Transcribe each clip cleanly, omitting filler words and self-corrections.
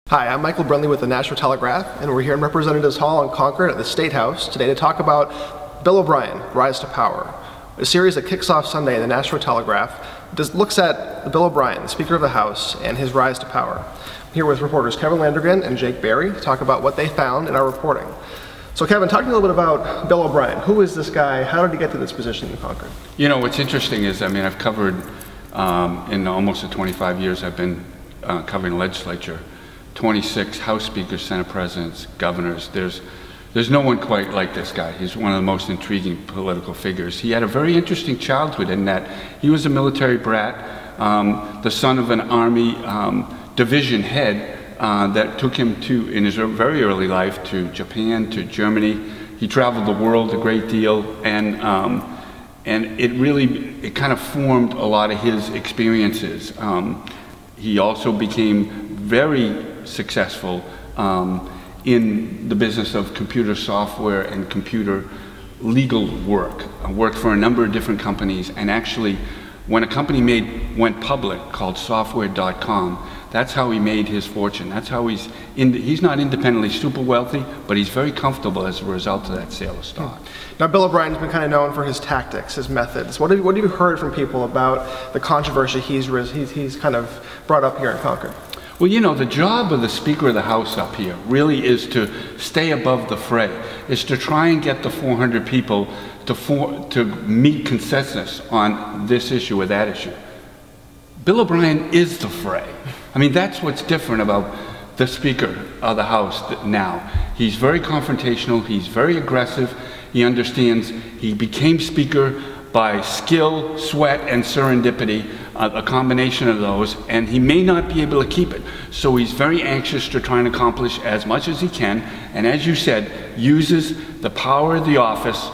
Hi, I'm Michael Brunley with the National Telegraph, and we're here in Representatives Hall in Concord at the State House today to talk about Bill O'Brien, Rise to Power, a series that kicks off Sunday in the National Telegraph. Looks at Bill O'Brien, the Speaker of the House, and his rise to power. I'm here with reporters Kevin Landrigan and Jake Berry to talk about what they found in our reporting. So Kevin, talk to me a little bit about Bill O'Brien. Who is this guy? How did he get to this position in Concord? You know, what's interesting is, I've covered, in almost the 25 years I've been covering the legislature, 26 House Speakers, Senate Presidents, Governors. There's no one quite like this guy. He's one of the most intriguing political figures. He had a very interesting childhood in that he was a military brat, the son of an Army division head that took him in his very early life to Japan, to Germany. He traveled the world a great deal, and it kind of formed a lot of his experiences. He also became very successful in the business of computer software and computer legal work. I worked for a number of different companies, and actually when a company went public called software.com, that's how he made his fortune. That's how he's not independently super wealthy, but he's very comfortable as a result of that sale of stock. Now, Bill O'Brien's been kind of known for his tactics, his methods. What have you heard from people about the controversy he's kind of brought up here in Concord? Well, you know, the job of the Speaker of the House up here really is to stay above the fray, is to try and get the 400 people to meet consensus on this issue or that issue. Bill O'Brien is the fray. I mean, that's what's different about the Speaker of the House now. He's very confrontational, he's very aggressive, he understands he became Speaker by skill, sweat, and serendipity, a combination of those, and he may not be able to keep it. So he's very anxious to try and accomplish as much as he can, and as you said, uses the power of the office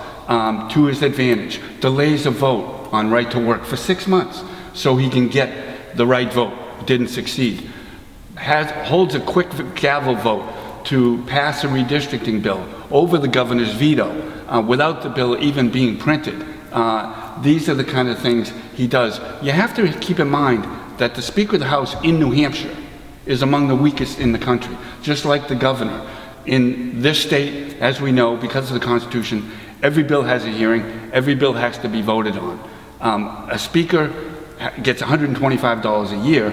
to his advantage, delays a vote on right to work for 6 months so he can get the right vote. Didn't succeed. Holds a quick gavel vote to pass a redistricting bill over the governor's veto without the bill even being printed. These are the kind of things he does. You have to keep in mind that the Speaker of the House in New Hampshire is among the weakest in the country, just like the governor. In this state, as we know, because of the Constitution, every bill has a hearing, every bill has to be voted on. A speaker gets $125 a year,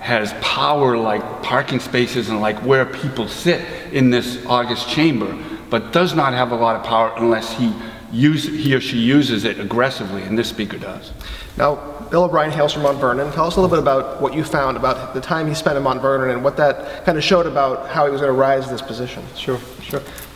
has power like parking spaces and like where people sit in this august chamber, but does not have a lot of power unless he or she uses it aggressively, and this speaker does. Now, Bill O'Brien hails from Mount Vernon. Tell us a little bit about what you found about the time he spent in Mount Vernon and what that kind of showed about how he was going to rise to this position. Sure.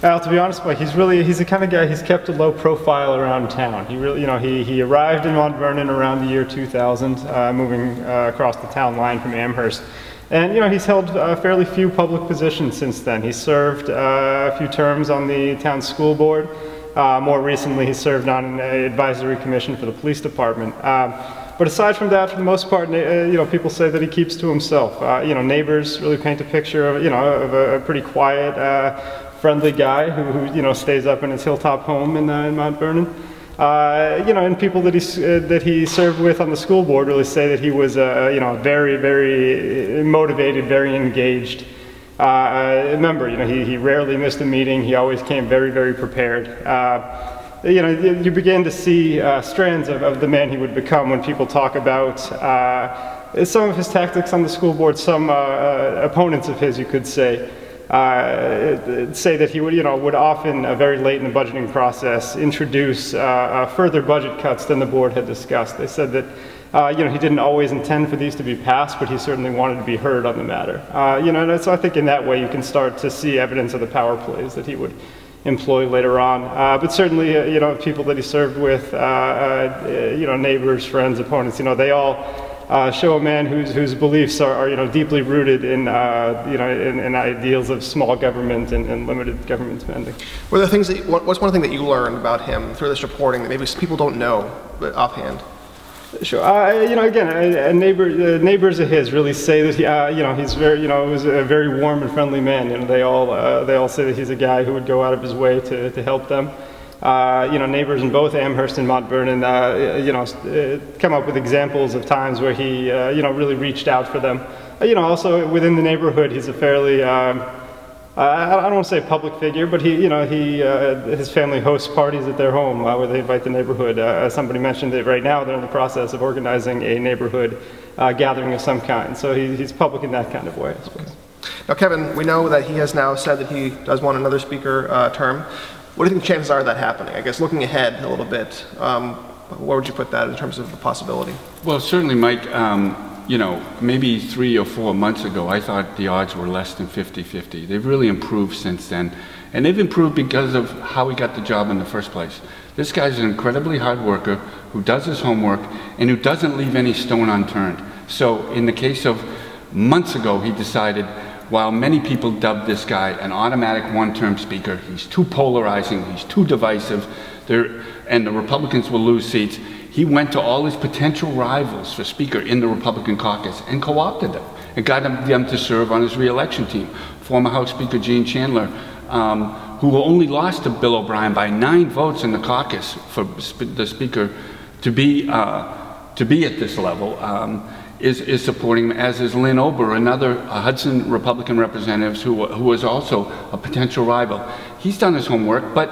Well, to be honest, Mike, he's the kind of guy, he's kept a low profile around town. He really, he arrived in Mount Vernon around the year 2000, moving across the town line from Amherst. And he's held fairly few public positions since then. He served a few terms on the town school board. More recently, he served on an advisory commission for the police department. But aside from that, for the most part, people say that he keeps to himself. Neighbors really paint a picture of a pretty quiet, friendly guy who stays up in his hilltop home in Mount Vernon. And people that he served with on the school board really say that he was very, very motivated, very engaged member. He rarely missed a meeting. He always came very, very prepared. You begin to see strands of the man he would become when people talk about some of his tactics on the school board. Some opponents of his, you could say that he would often, very late in the budgeting process, introduce further budget cuts than the board had discussed. They said that he didn't always intend for these to be passed, but he certainly wanted to be heard on the matter. And so I think in that way you can start to see evidence of the power plays that he would employ later on. But certainly, people that he served with, neighbors, friends, opponents, they all show a man whose beliefs are deeply rooted in in ideals of small government and limited government spending. Were there things what's one thing that you learned about him through this reporting that maybe people don't know offhand? Sure. Again, neighbors of his really say that he's very, was a very warm and friendly man. They all say that he's a guy who would go out of his way to help them. Neighbors in both Amherst and Mount Vernon, come up with examples of times where he, really reached out for them. you know, also within the neighborhood, he's a fairly, I don't want to say public figure, but his family hosts parties at their home where they invite the neighborhood. As somebody mentioned, that right now they're in the process of organizing a neighborhood gathering of some kind. So he's public in that kind of way, I suppose. Now, Kevin, we know that he has now said that he does want another speaker term. What do you think the chances are of that happening? I guess looking ahead a little bit, where would you put that in terms of the possibility? Well, certainly, Mike, you know, maybe 3 or 4 months ago, I thought the odds were less than 50-50. They've really improved since then. And they've improved because of how he got the job in the first place. This guy's an incredibly hard worker who does his homework and who doesn't leave any stone unturned. So in the case of months ago, he decided, while many people dubbed this guy an automatic one-term speaker, he's too polarizing, he's too divisive, and the Republicans will lose seats, he went to all his potential rivals for speaker in the Republican caucus and co-opted them and got them to serve on his re-election team. Former House Speaker Gene Chandler, who only lost to Bill O'Brien by 9 votes in the caucus for the speaker to be at this level, is supporting him, as is Lynn Ober, another Hudson Republican representative who is also a potential rival. He's done his homework, but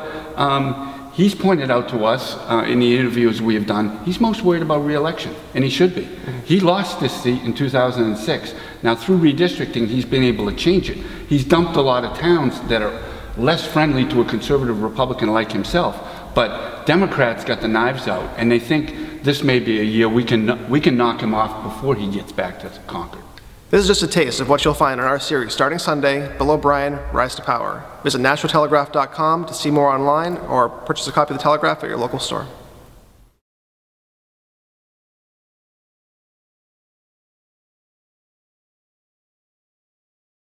he's pointed out to us in the interviews we have done, he's most worried about re-election, and he should be. He lost this seat in 2006. Now, through redistricting, he's been able to change it. He's dumped a lot of towns that are less friendly to a conservative Republican like himself, but Democrats got the knives out, and they think this may be a year we can knock him off before he gets back to Concord. This is just a taste of what you'll find in our series starting Sunday, Bill O'Brien, Rise to Power. Visit NashvilleTelegraph.com to see more online or purchase a copy of the Telegraph at your local store.